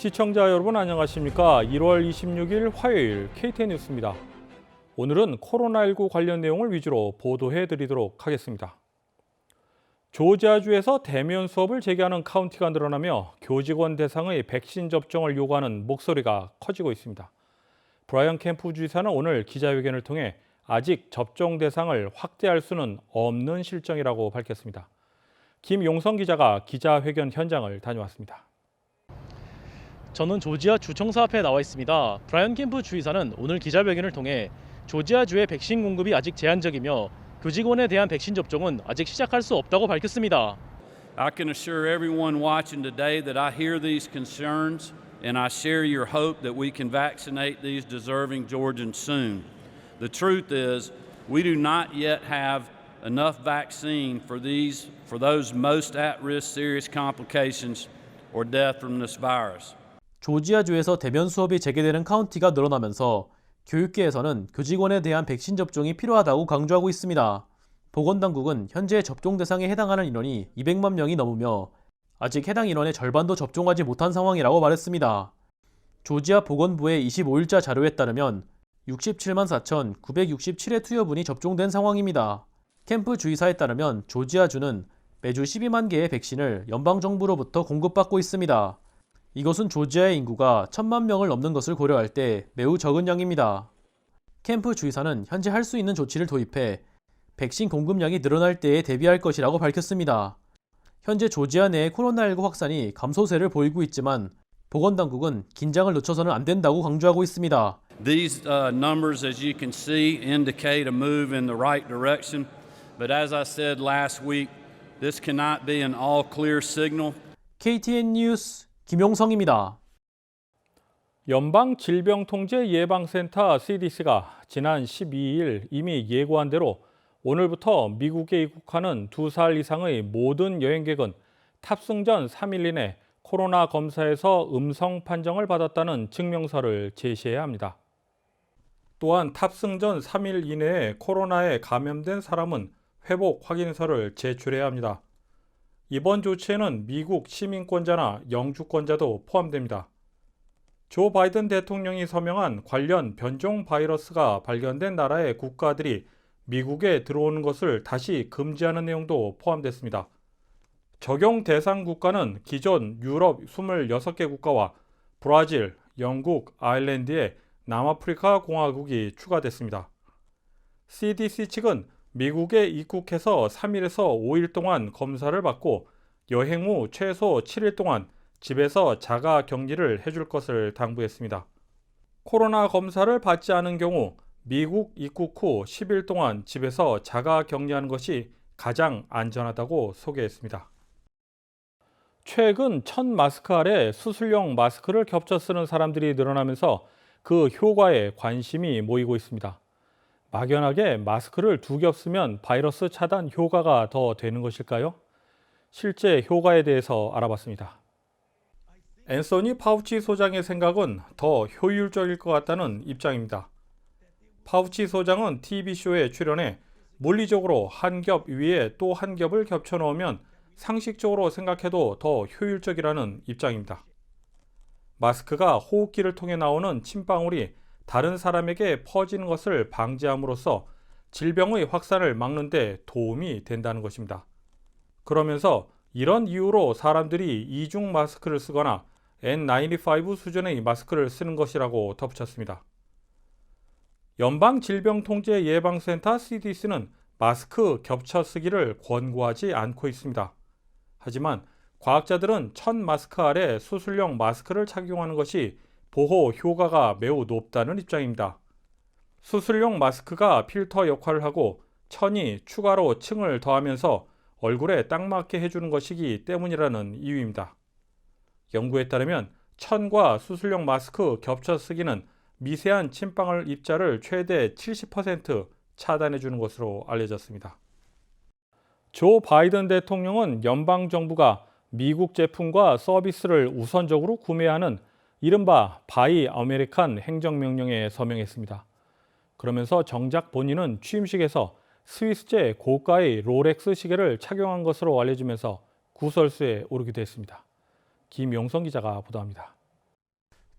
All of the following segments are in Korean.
시청자 여러분 안녕하십니까? 1월 26일 화요일 KTN 뉴스입니다. 오늘은 코로나19 관련 내용을 위주로 보도해 드리도록 하겠습니다. 조지아주에서 대면 수업을 재개하는 카운티가 늘어나며 교직원 대상의 백신 접종을 요구하는 목소리가 커지고 있습니다. 브라이언 캠프 주지사는 오늘 기자회견을 통해 아직 접종 대상을 확대할 수는 없는 실정이라고 밝혔습니다. 김용성 기자가 기자회견 현장을 다녀왔습니다. 저는 조지아 주청사 앞에 나와 있습니다. 브라이언 캠프 주지사는 오늘 기자회견을 통해 조지아주의 백신 공급이 아직 제한적이며 교직원에 대한 백신 접종은 아직 시작할 수 없다고 밝혔습니다. I can assure everyone watching today that I hear these concerns and I share your hope that we can vaccinate these deserving Georgians soon. The truth is, we do not yet have enough vaccine for those most at risk serious complications or death from this virus. 조지아주에서 대면 수업이 재개되는 카운티가 늘어나면서 교육계에서는 교직원에 대한 백신 접종이 필요하다고 강조하고 있습니다. 보건당국은 현재 접종 대상에 해당하는 인원이 200만 명이 넘으며 아직 해당 인원의 절반도 접종하지 못한 상황이라고 말했습니다. 조지아 보건부의 25일자 자료에 따르면 67만 4,967의 투여분이 접종된 상황입니다. 캠프 주지사에 따르면 조지아주는 매주 12만 개의 백신을 연방정부로부터 공급받고 있습니다. 이것은 조지아의 인구가 1,000만 명을 넘는 것을 고려할 때 매우 적은 양입니다. 캠프 주지사는 현재 할 수 있는 조치를 도입해 백신 공급량이 늘어날 때에 대비할 것이라고 밝혔습니다. 현재 조지아 내의 코로나19 확산이 감소세를 보이고 있지만 보건당국은 긴장을 늦춰서는 안 된다고 강조하고 있습니다. These numbers, as you can see, indicate a move in the right direction. But as I said last week, this cannot be an all clear signal. KTN 뉴스 김용성입니다. 연방질병통제예방센터 CDC가 지난 12일 이미 예고한 대로 오늘부터 미국에 입국하는 2살 이상의 모든 여행객은 탑승 전 3일 이내 코로나 검사에서 음성 판정을 받았다는 증명서를 제시해야 합니다. 또한 탑승 전 3일 이내에 코로나에 감염된 사람은 회복 확인서를 제출해야 합니다. 이번 조치에는 미국 시민권자나 영주권자도 포함됩니다. 조 바이든 대통령이 서명한 관련 변종 바이러스가 발견된 나라의 국가들이 미국에 들어오는 것을 다시 금지하는 내용도 포함됐습니다. 적용 대상 국가는 기존 유럽 26개 국가와 브라질, 영국, 아일랜드의 남아프리카 공화국이 추가됐습니다. CDC 측은 미국에 입국해서 3일에서 5일 동안 검사를 받고 여행 후 최소 7일 동안 집에서 자가 격리를 해줄 것을 당부했습니다. 코로나 검사를 받지 않은 경우 미국 입국 후 10일 동안 집에서 자가 격리하는 것이 가장 안전하다고 소개했습니다. 최근 첫 마스크 아래 수술용 마스크를 겹쳐 쓰는 사람들이 늘어나면서 그 효과에 관심이 모이고 있습니다. 막연하게 마스크를 두 겹 쓰면 바이러스 차단 효과가 더 되는 것일까요? 실제 효과에 대해서 알아봤습니다. 앤서니 파우치 소장의 생각은 더 효율적일 것 같다는 입장입니다. 파우치 소장은 TV쇼에 출연해 물리적으로 한 겹 위에 또 한 겹을 겹쳐 넣으면 상식적으로 생각해도 더 효율적이라는 입장입니다. 마스크가 호흡기를 통해 나오는 침방울이 다른 사람에게 퍼지는 것을 방지함으로써 질병의 확산을 막는 데 도움이 된다는 것입니다. 그러면서 이런 이유로 사람들이 이중 마스크를 쓰거나 N95 수준의 마스크를 쓰는 것이라고 덧붙였습니다. 연방질병통제예방센터 CDC는 마스크 겹쳐 쓰기를 권고하지 않고 있습니다. 하지만 과학자들은 첫 마스크 아래 수술용 마스크를 착용하는 것이 보호 효과가 매우 높다는 입장입니다. 수술용 마스크가 필터 역할을 하고 천이 추가로 층을 더하면서 얼굴에 딱 맞게 해주는 것이기 때문이라는 이유입니다. 연구에 따르면 천과 수술용 마스크 겹쳐 쓰기는 미세한 침방울 입자를 최대 70% 차단해주는 것으로 알려졌습니다. 조 바이든 대통령은 연방정부가 미국 제품과 서비스를 우선적으로 구매하는 이른바 바이 아메리칸 행정명령에 서명했습니다. 그러면서 정작 본인은 취임식에서 스위스제 고가의 롤렉스 시계를 착용한 것으로 알려지면서 구설수에 오르기도 했습니다. 김용성 기자가 보도합니다.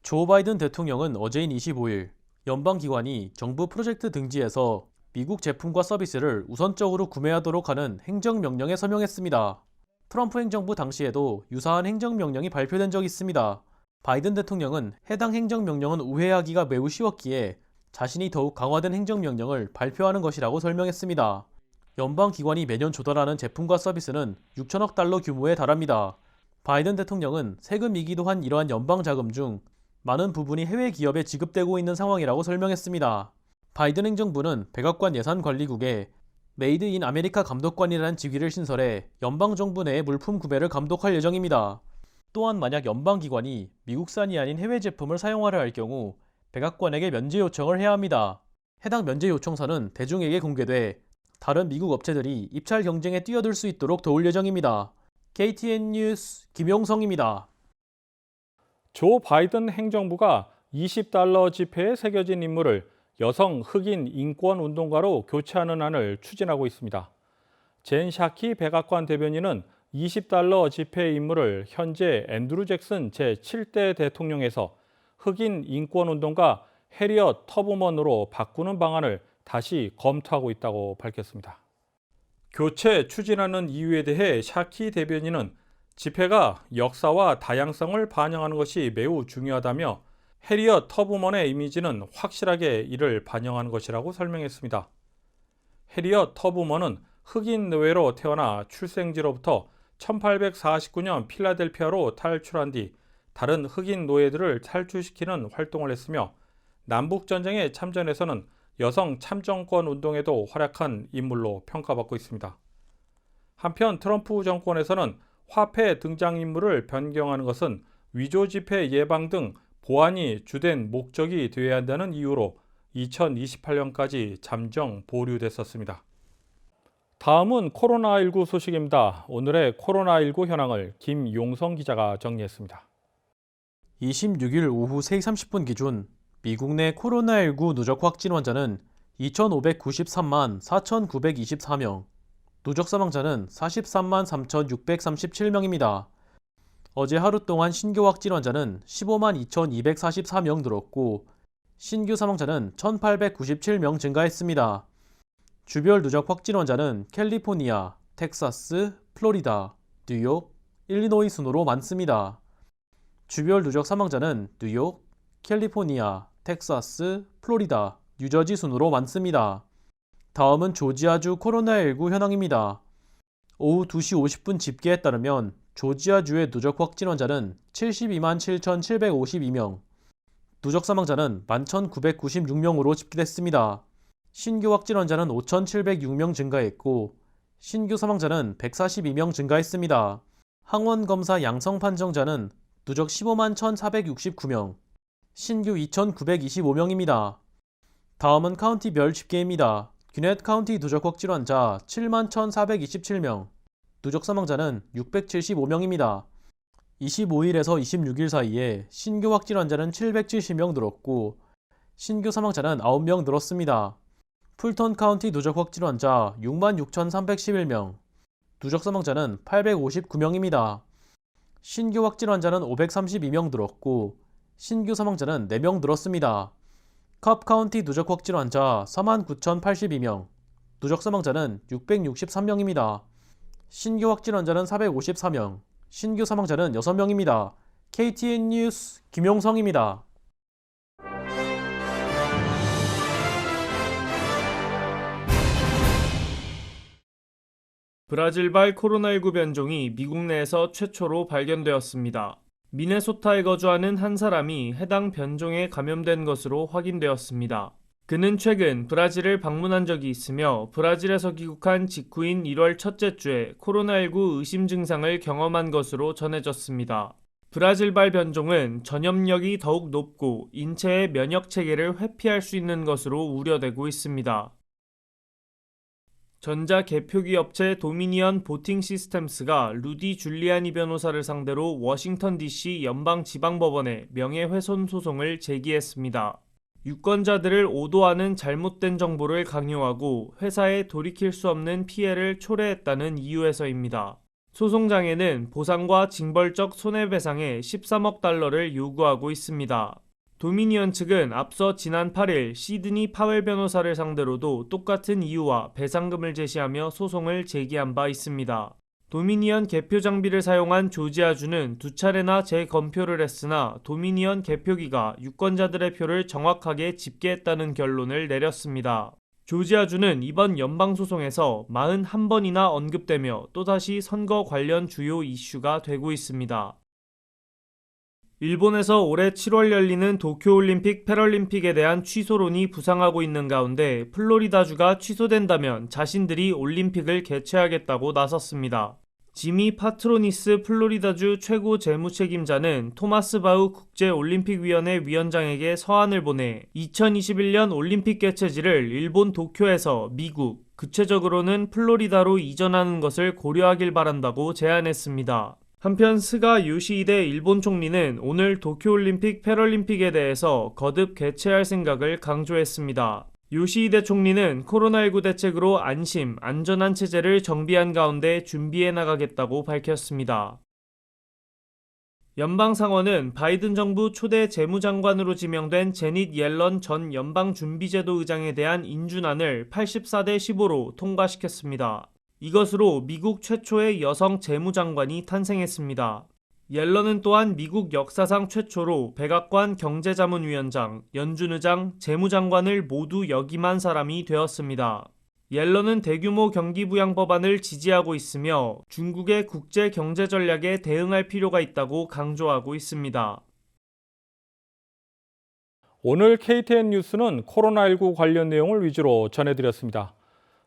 조 바이든 대통령은 어제인 25일 연방기관이 정부 프로젝트 등지에서 미국 제품과 서비스를 우선적으로 구매하도록 하는 행정명령에 서명했습니다. 트럼프 행정부 당시에도 유사한 행정명령이 발표된 적이 있습니다. 바이든 대통령은 해당 행정명령은 우회하기가 매우 쉬웠기에 자신이 더욱 강화된 행정명령을 발표하는 것이라고 설명했습니다. 연방기관이 매년 조달하는 제품과 서비스는 6천억 달러 규모에 달합니다. 바이든 대통령은 세금이기도 한 이러한 연방자금 중 많은 부분이 해외 기업에 지급되고 있는 상황이라고 설명했습니다. 바이든 행정부는 백악관 예산관리국에 메이드 인 아메리카 감독관이라는 직위를 신설해 연방정부 내의 물품 구매를 감독할 예정입니다. 또한 만약 연방기관이 미국산이 아닌 해외 제품을 사용하려 할 경우 백악관에게 면제 요청을 해야 합니다. 해당 면제 요청서는 대중에게 공개돼 다른 미국 업체들이 입찰 경쟁에 뛰어들 수 있도록 도울 예정입니다. KTN 뉴스 김용성입니다. 조 바이든 행정부가 $20 지폐에 새겨진 인물을 여성 흑인 인권 운동가로 교체하는 안을 추진하고 있습니다. 젠 샤키 백악관 대변인은 $20 지폐의 인물을 현재 앤드루 잭슨 제7대 대통령에서 흑인 인권 운동가 해리엇 터브먼으로 바꾸는 방안을 다시 검토하고 있다고 밝혔습니다. 교체 추진하는 이유에 대해 샤키 대변인은 지폐가 역사와 다양성을 반영하는 것이 매우 중요하다며 해리엇 터브먼의 이미지는 확실하게 이를 반영하는 것이라고 설명했습니다. 해리엇 터브먼은 흑인 노예로 태어나 출생지로부터 1849년 필라델피아로 탈출한 뒤 다른 흑인 노예들을 탈출시키는 활동을 했으며 남북전쟁에 참전해서는 여성 참정권 운동에도 활약한 인물로 평가받고 있습니다. 한편 트럼프 정권에서는 화폐 등장인물을 변경하는 것은 위조 지폐 예방 등 보안이 주된 목적이 되어야 한다는 이유로 2028년까지 잠정 보류됐었습니다. 다음은 코로나19 소식입니다. 오늘의 코로나19 현황을 김용성 기자가 정리했습니다. 26일 오후 3시 30분 기준 미국 내 코로나19 누적 확진 환자는 2,593만 4,924명, 누적 사망자는 43만 3,637명입니다. 어제 하루 동안 신규 확진 환자는 15만 2,244명 늘었고 신규 사망자는 1,897명 증가했습니다. 주별 누적 확진 환자는 캘리포니아, 텍사스, 플로리다, 뉴욕, 일리노이 순으로 많습니다. 주별 누적 사망자는 뉴욕, 캘리포니아, 텍사스, 플로리다, 뉴저지 순으로 많습니다. 다음은 조지아주 코로나19 현황입니다. 오후 2시 50분 집계에 따르면 조지아주의 누적 확진 환자는 72만 7,752명, 누적 사망자는 11,996명으로 집계됐습니다. 신규 확진 환자는 5,706명 증가했고 신규 사망자는 142명 증가했습니다. 항원 검사 양성 판정자는 누적 15만 1,469명, 신규 2,925명입니다. 다음은 카운티별 집계입니다. 귀넷 카운티 누적 확진 환자 7만 1,427명, 누적 사망자는 675명입니다. 25일에서 26일 사이에 신규 확진 환자는 770명 늘었고 신규 사망자는 9명 늘었습니다. 풀턴 카운티 누적 확진 환자 6만 6,311명, 누적 사망자는 859명입니다. 신규 확진 환자는 532명 늘었고 신규 사망자는 4명 늘었습니다. 컵 카운티 누적 확진 환자 49,082명, 누적 사망자는 663명입니다. 신규 확진 환자는 454명, 신규 사망자는 6명입니다. KTN 뉴스 김용성입니다. 브라질발 코로나19 변종이 미국 내에서 최초로 발견되었습니다. 미네소타에 거주하는 한 사람이 해당 변종에 감염된 것으로 확인되었습니다. 그는 최근 브라질을 방문한 적이 있으며 브라질에서 귀국한 직후인 1월 첫째 주에 코로나19 의심 증상을 경험한 것으로 전해졌습니다. 브라질발 변종은 전염력이 더욱 높고 인체의 면역 체계를 회피할 수 있는 것으로 우려되고 있습니다. 전자 개표기 업체 도미니언 보팅 시스템스가 루디 줄리아니 변호사를 상대로 워싱턴 DC 연방지방법원에 명예훼손 소송을 제기했습니다. 유권자들을 오도하는 잘못된 정보를 강요하고 회사에 돌이킬 수 없는 피해를 초래했다는 이유에서입니다. 소송장에는 보상과 징벌적 손해배상에 13억 달러를 요구하고 있습니다. 도미니언 측은 앞서 지난 8일 시드니 파웰 변호사를 상대로도 똑같은 이유와 배상금을 제시하며 소송을 제기한 바 있습니다. 도미니언 개표 장비를 사용한 조지아주는 2차례나 재검표를 했으나 도미니언 개표기가 유권자들의 표를 정확하게 집계했다는 결론을 내렸습니다. 조지아주는 이번 연방소송에서 41번이나 언급되며 또다시 선거 관련 주요 이슈가 되고 있습니다. 일본에서 올해 7월 열리는 도쿄올림픽 패럴림픽에 대한 취소론이 부상하고 있는 가운데 플로리다주가 취소된다면 자신들이 올림픽을 개최하겠다고 나섰습니다. 지미 파트로니스 플로리다주 최고 재무책임자는 토마스 바우 국제올림픽위원회 위원장에게 서한을 보내 2021년 올림픽 개최지를 일본 도쿄에서 미국, 구체적으로는 플로리다로 이전하는 것을 고려하길 바란다고 제안했습니다. 한편 스가 요시히데 일본 총리는 오늘 도쿄올림픽 패럴림픽에 대해서 거듭 개최할 생각을 강조했습니다. 요시히데 총리는 코로나19 대책으로 안심, 안전한 체제를 정비한 가운데 준비해 나가겠다고 밝혔습니다. 연방상원은 바이든 정부 초대 재무장관으로 지명된 제닛 옐런 전 연방준비제도 의장에 대한 인준안을 84대 15로 통과시켰습니다. 이것으로 미국 최초의 여성 재무장관이 탄생했습니다. 옐런은 또한 미국 역사상 최초로 백악관 경제자문위원장, 연준의장, 재무장관을 모두 역임한 사람이 되었습니다. 옐런은 대규모 경기부양 법안을 지지하고 있으며 중국의 국제 경제 전략에 대응할 필요가 있다고 강조하고 있습니다. 오늘 KTN 뉴스는 코로나19 관련 내용을 위주로 전해드렸습니다.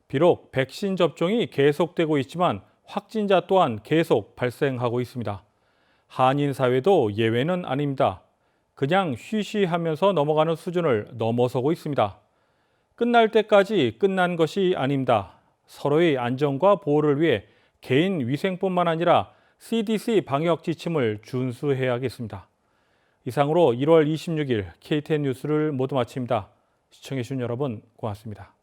비록 백신 접종이 계속되고 있지만 확진자 또한 계속 발생하고 있습니다. 한인 사회도 예외는 아닙니다. 그냥 쉬쉬하면서 넘어가는 수준을 넘어서고 있습니다. 끝날 때까지 끝난 것이 아닙니다. 서로의 안전과 보호를 위해 개인 위생뿐만 아니라 CDC 방역 지침을 준수해야겠습니다. 이상으로 1월 26일 KTN 뉴스를 모두 마칩니다. 시청해주신 여러분 고맙습니다.